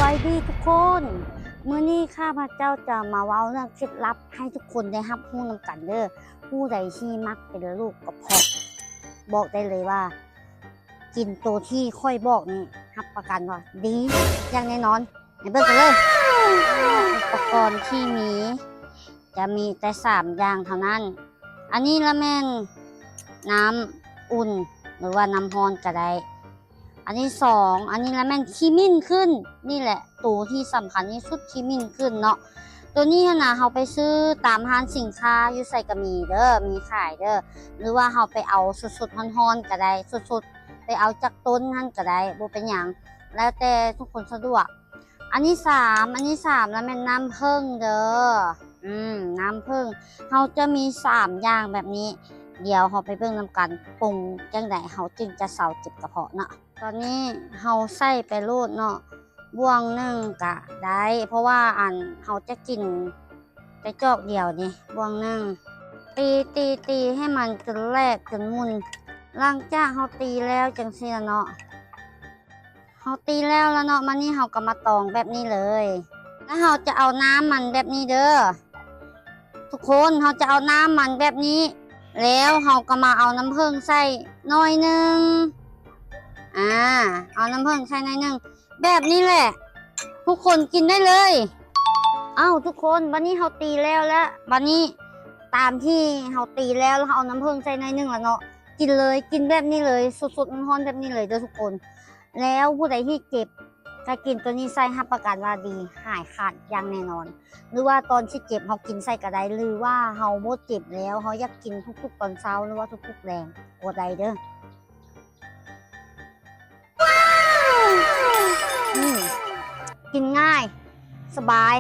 วัสดีทุกคนมื้อนี้ข้าพเจ้าจะมาเว้าเรื่องเคล็ดลับให้ทุกคนได้รับรู้นำกันเด้อผู้ใดที่มักเป็นโรคกระเพาะบอกได้เลยว่า กินตัวที่ค่อยบอกนี่รับประกันว่าดีอย่างแน่นอนไปเบิ่งกันเลยอุปกรณ์ที่มีจะมีแต่3อย่างเท่านั้นอันนี้ละแม่นน้ำอุ่นหรือว่าน้ำร้อนก็ได้อันที่2อันนี้ละแม่นขี้มิ้นขึ้นนี่แหละตัวที่สำคัญที่สุดขี้มิ้นขึ้นเนาะตัวนี้นะเราไปซื้อตามร้านสินค้าอยู่ใส่ก็มีเด้อมีขายเด้อหรือว่าเราไปเอาสดๆร้อนๆก็ได้สดๆไปเอาจากต้นนั่นก็ได้บ่เป็นหยังแล้วแต่ทุกคนสะดวกอันที่3แล้วแม่นน้ำผึ้งเด้อน้ำผึ้งเราจะมี3อย่างแบบนี้เดี๋ยวเราไปเบิ่งนำกันปรุงจังได๋เราจึงจะเซาเจ็บกระเพาะเนาะตอนนี้เราใส่ไปโลดเนาะบ่วงหนึ่งก็ได้เพราะว่าเราจะกินแต่จอกเดียวนี่บ่วงหนึ่งตีให้มันจนแหลกจนมุนหลังจากเราตีแล้วจังซี่เนาะเราตีแล้วเนาะมานี่เราก็มาตองแบบนี้เลยแล้วเราจะเอาน้ำมันแบบนี้เด้อทุกคนเราจะเอาน้ำมันแบบนี้แล้วเราก็มาเอาน้ำผึ้งใส่หน่อยนึงเอาน้ำผึ้งใส่หน่อยนึงแบบนี้แหละทุกคนกินได้เลยทุกคนบัดนี้เราตีแล้วบัดนี้ตามที่เราตีแล้วเราเอาน้ำผึ้งใส่หน่อยนึงแล้วเนาะกินเลยกินแบบนี้เลยสดๆร้อนๆแบบนี้เลยเด้อทุกคนแล้วผู้ใดที่เจ็บก็กินตัวนี้ใส่รับประกันว่าดีหายขาดอย่างแน่นอนหรือว่าตอนที่เจ็บเรากินใส่ก็ได้หรือว่าเราบ่เจ็บแล้วเราอยากกินทุกๆตอนเช้าหรือว่าทุกๆแรงก็ได้เด้อกินง่ายสบาย